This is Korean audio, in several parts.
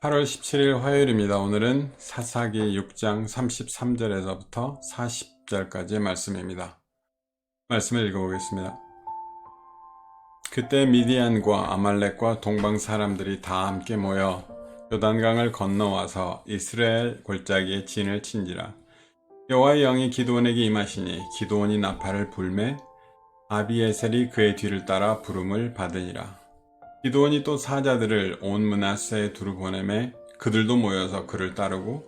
8월 17일 화요일입니다. 오늘은 사사기 6장 33절에서부터 40절까지의 말씀입니다. 말씀을 읽어보겠습니다. 그때 미디안과 아말렉과 동방 사람들이 다 함께 모여 요단강을 건너와서 이스라엘 골짜기에 진을 친지라. 여호와의 영이 기드온에게 임하시니 기드온이 나팔을 불매 아비에셀이 그의 뒤를 따라 부름을 받으니라. 기드온이 또 사자들을 온 므낫세에 두루 보내매 그들도 모여서 그를 따르고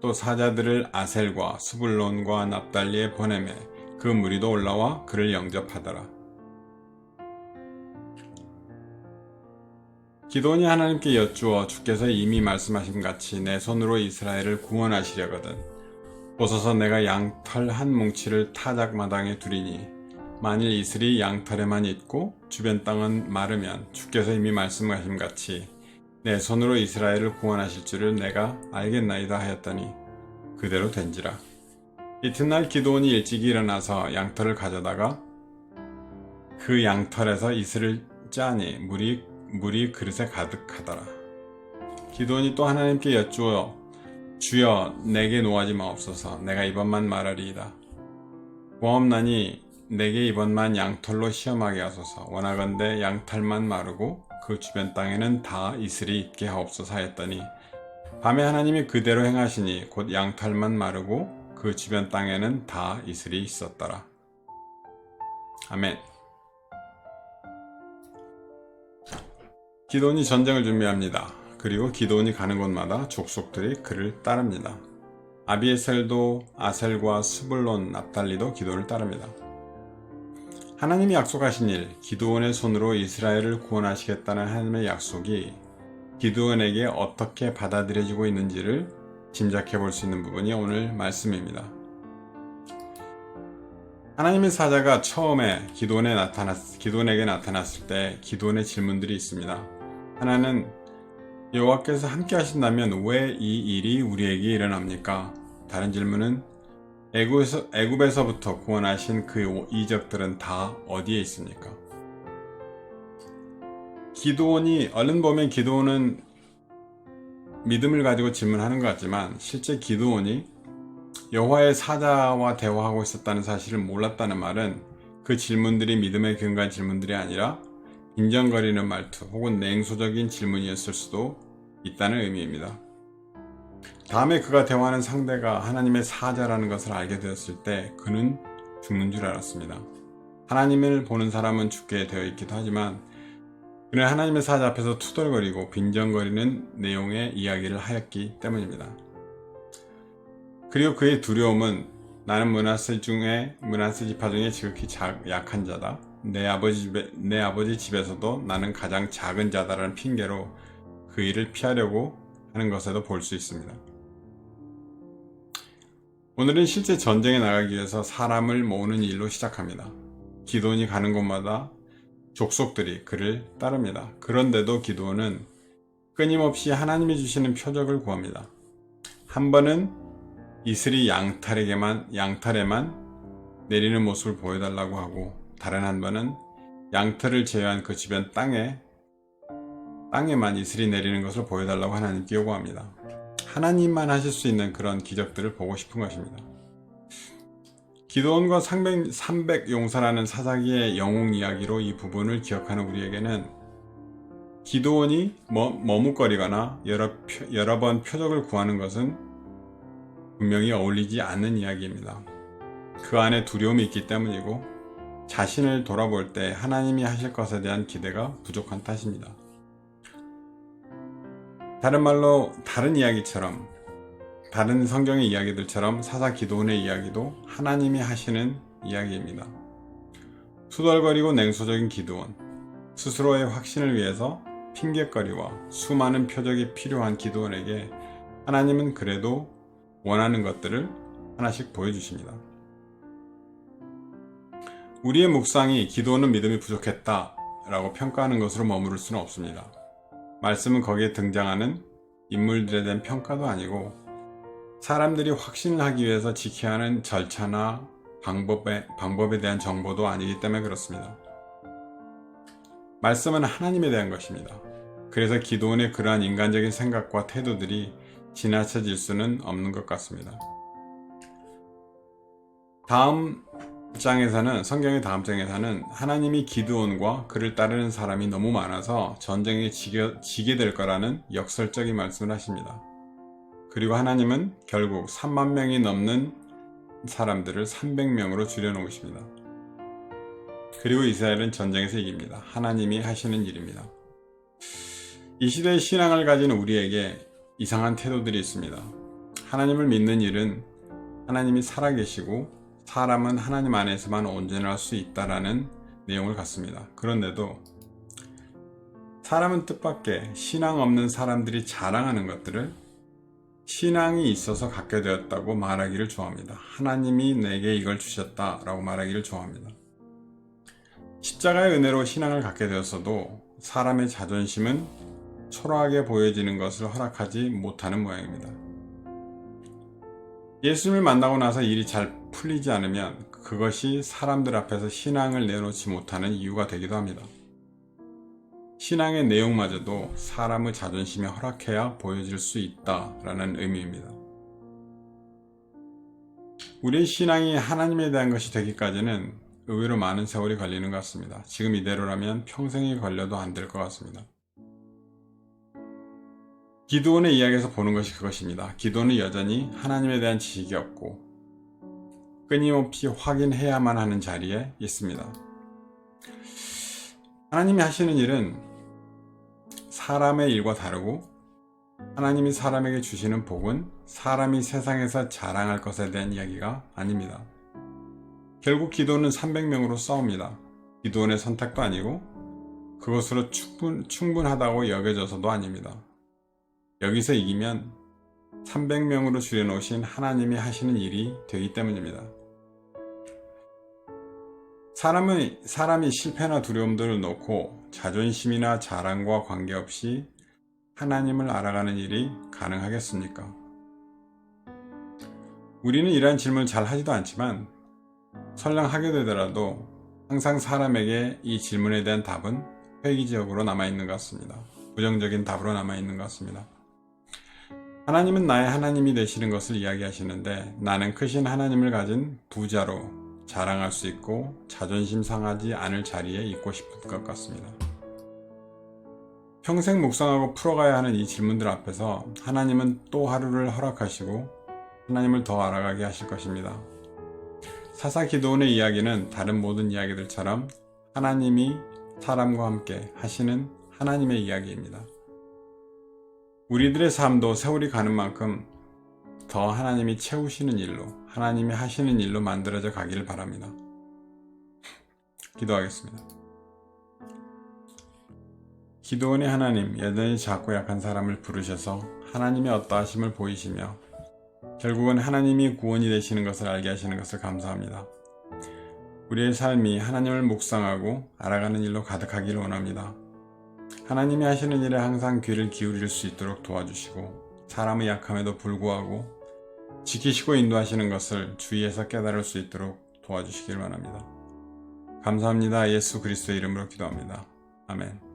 또 사자들을 아셀과 스불론과 납달리에 보내매 그 무리도 올라와 그를 영접하더라. 기드온이 하나님께 여쭈어 주께서 이미 말씀하신 같이 내 손으로 이스라엘을 구원하시려거든 보소서 내가 양털 한 뭉치를 타작마당에 두리니 만일 이슬이 양털에만 있고 주변 땅은 마르면 주께서 이미 말씀하신 같이 내 손으로 이스라엘을 구원하실 줄을 내가 알겠나이다 하였더니 그대로 된지라. 이튿날 기드온이 일찍이 일어나서 양털을 가져다가 그 양털에서 이슬을 짜니 물이 그릇에 가득하더라. 기드온이 또 하나님께 여쭈어 주여 내게 노하지 마옵소서 내가 이번만 말하리이다. 고옵나니 내게 이번만 양털로 시험하게 하소서 원하건대 양털만 마르고 그 주변 땅에는 다 이슬이 있게 하옵소서 하였더니 밤에 하나님이 그대로 행하시니 곧 양털만 마르고 그 주변 땅에는 다 이슬이 있었더라. 아멘. 기드온이 전쟁을 준비합니다. 그리고 기드온이 가는 곳마다 족속들이 그를 따릅니다. 아비에셀도 아셀과 스불론 납달리도 기드온을 따릅니다. 하나님이 약속하신 일, 기드온의 손으로 이스라엘을 구원하시겠다는 하나님의 약속이 기드온에게 어떻게 받아들여지고 있는지를 짐작해 볼 수 있는 부분이 오늘 말씀입니다. 하나님의 사자가 처음에 기드온에게 나타났을 때 기드온의 질문들이 있습니다. 하나는 여호와께서 함께 하신다면 왜 이 일이 우리에게 일어납니까? 다른 질문은 애굽에서부터 구원하신 그 이적들은 다 어디에 있습니까? 기드온이 얼른 보면 기드온은 믿음을 가지고 질문하는 것 같지만 실제 기드온이 여호와의 사자와 대화하고 있었다는 사실을 몰랐다는 말은 그 질문들이 믿음에 근거한 질문들이 아니라 빈정거리는 말투 혹은 냉소적인 질문이었을 수도 있다는 의미입니다. 다음에 그가 대화하는 상대가 하나님의 사자라는 것을 알게 되었을 때 그는 죽는 줄 알았습니다. 하나님을 보는 사람은 죽게 되어 있기도 하지만 그는 하나님의 사자 앞에서 투덜거리고 빈정거리는 내용의 이야기를 하였기 때문입니다. 그리고 그의 두려움은 나는 므낫세 지파 중에 지극히 약한 자다. 내 아버지 집에서도 나는 가장 작은 자다라는 핑계로 그 일을 피하려고 하는 것에도 볼 수 있습니다. 오늘은 실제 전쟁에 나가기 위해서 사람을 모으는 일로 시작합니다. 기드온이 가는 곳마다 족속들이 그를 따릅니다. 그런데도 기드온은 끊임없이 하나님이 주시는 표적을 구합니다. 한 번은 이슬이 양털에만 내리는 모습을 보여달라고 하고 다른 한 번은 양털을 제외한 그 주변 땅에만 이슬이 내리는 것을 보여달라고 하나님께 요구합니다. 하나님만 하실 수 있는 그런 기적들을 보고 싶은 것입니다. 기드온과 300용사라는 사사기의 영웅 이야기로 이 부분을 기억하는 우리에게는 기드온이 머뭇거리거나 여러 번 표적을 구하는 것은 분명히 어울리지 않는 이야기입니다. 그 안에 두려움이 있기 때문이고 자신을 돌아볼 때 하나님이 하실 것에 대한 기대가 부족한 탓입니다. 다른 말로 다른 이야기처럼 다른 성경의 이야기들처럼 사사 기드온의 이야기도 하나님이 하시는 이야기입니다. 투덜거리고 냉소적인 기드온, 스스로의 확신을 위해서 핑계거리와 수많은 표적이 필요한 기드온에게 하나님은 그래도 원하는 것들을 하나씩 보여주십니다. 우리의 묵상이 기드온은 믿음이 부족했다 라고 평가하는 것으로 머무를 수는 없습니다. 말씀은 거기에 등장하는 인물들에 대한 평가도 아니고 사람들이 확신을 하기 위해서 지켜야 하는 절차나 방법에 대한 정보도 아니기 때문에 그렇습니다. 말씀은 하나님에 대한 것입니다. 그래서 기도원의 그러한 인간적인 생각과 태도들이 지나쳐질 수는 없는 것 같습니다. 성경의 다음 장에서는 하나님이 기드온과 그를 따르는 사람이 너무 많아서 전쟁에 지게 될 거라는 역설적인 말씀을 하십니다. 그리고 하나님은 결국 3만 명이 넘는 사람들을 300명으로 줄여놓으십니다. 그리고 이스라엘은 전쟁에서 이깁니다. 하나님이 하시는 일입니다. 이 시대의 신앙을 가진 우리에게 이상한 태도들이 있습니다. 하나님을 믿는 일은 하나님이 살아계시고 사람은 하나님 안에서만 온전할 수 있다라는 내용을 갖습니다. 그런데도 사람은 뜻밖의 신앙 없는 사람들이 자랑하는 것들을 신앙이 있어서 갖게 되었다고 말하기를 좋아합니다. 하나님이 내게 이걸 주셨다라고 말하기를 좋아합니다. 십자가의 은혜로 신앙을 갖게 되었어도 사람의 자존심은 초라하게 보여지는 것을 허락하지 못하는 모양입니다. 예수님을 만나고 나서 일이 잘 풀리지 않으면 그것이 사람들 앞에서 신앙을 내놓지 못하는 이유가 되기도 합니다. 신앙의 내용마저도 사람의 자존심에 허락해야 보여질 수 있다라는 의미입니다. 우리의 신앙이 하나님에 대한 것이 되기까지는 의외로 많은 세월이 걸리는 것 같습니다. 지금 이대로라면 평생이 걸려도 안 될 것 같습니다. 기드온의 이야기에서 보는 것이 그것입니다. 기드온은 여전히 하나님에 대한 지식이 없고 끊임없이 확인해야만 하는 자리에 있습니다. 하나님이 하시는 일은 사람의 일과 다르고 하나님이 사람에게 주시는 복은 사람이 세상에서 자랑할 것에 대한 이야기가 아닙니다. 결국 기드온은 300명으로 싸웁니다. 기드온의 선택도 아니고 그것으로 충분하다고 여겨져서도 아닙니다. 여기서 이기면 300명으로 줄여놓으신 하나님이 하시는 일이 되기 때문입니다. 사람이 실패나 두려움들을 놓고 자존심이나 자랑과 관계없이 하나님을 알아가는 일이 가능하겠습니까? 우리는 이러한 질문을 잘 하지도 않지만 설령 하게 되더라도 항상 사람에게 이 질문에 대한 답은 회의적으로 남아있는 것 같습니다. 부정적인 답으로 남아있는 것 같습니다. 하나님은 나의 하나님이 되시는 것을 이야기하시는데 나는 크신 하나님을 가진 부자로 자랑할 수 있고 자존심 상하지 않을 자리에 있고 싶을 것 같습니다. 평생 묵상하고 풀어가야 하는 이 질문들 앞에서 하나님은 또 하루를 허락하시고 하나님을 더 알아가게 하실 것입니다. 사사 기드온의 이야기는 다른 모든 이야기들처럼 하나님이 사람과 함께 하시는 하나님의 이야기입니다. 우리들의 삶도 세월이 가는 만큼 더 하나님이 채우시는 일로, 하나님이 하시는 일로 만들어져 가기를 바랍니다. 기도하겠습니다. 기드온의 하나님, 여전히 작고 약한 사람을 부르셔서 하나님의 어떠하심을 보이시며 결국은 하나님이 구원이 되시는 것을 알게 하시는 것을 감사합니다. 우리의 삶이 하나님을 묵상하고 알아가는 일로 가득하기를 원합니다. 하나님이 하시는 일에 항상 귀를 기울일 수 있도록 도와주시고 사람의 약함에도 불구하고 지키시고 인도하시는 것을 주위에서 깨달을 수 있도록 도와주시길 바랍니다. 감사합니다. 예수 그리스도의 이름으로 기도합니다. 아멘.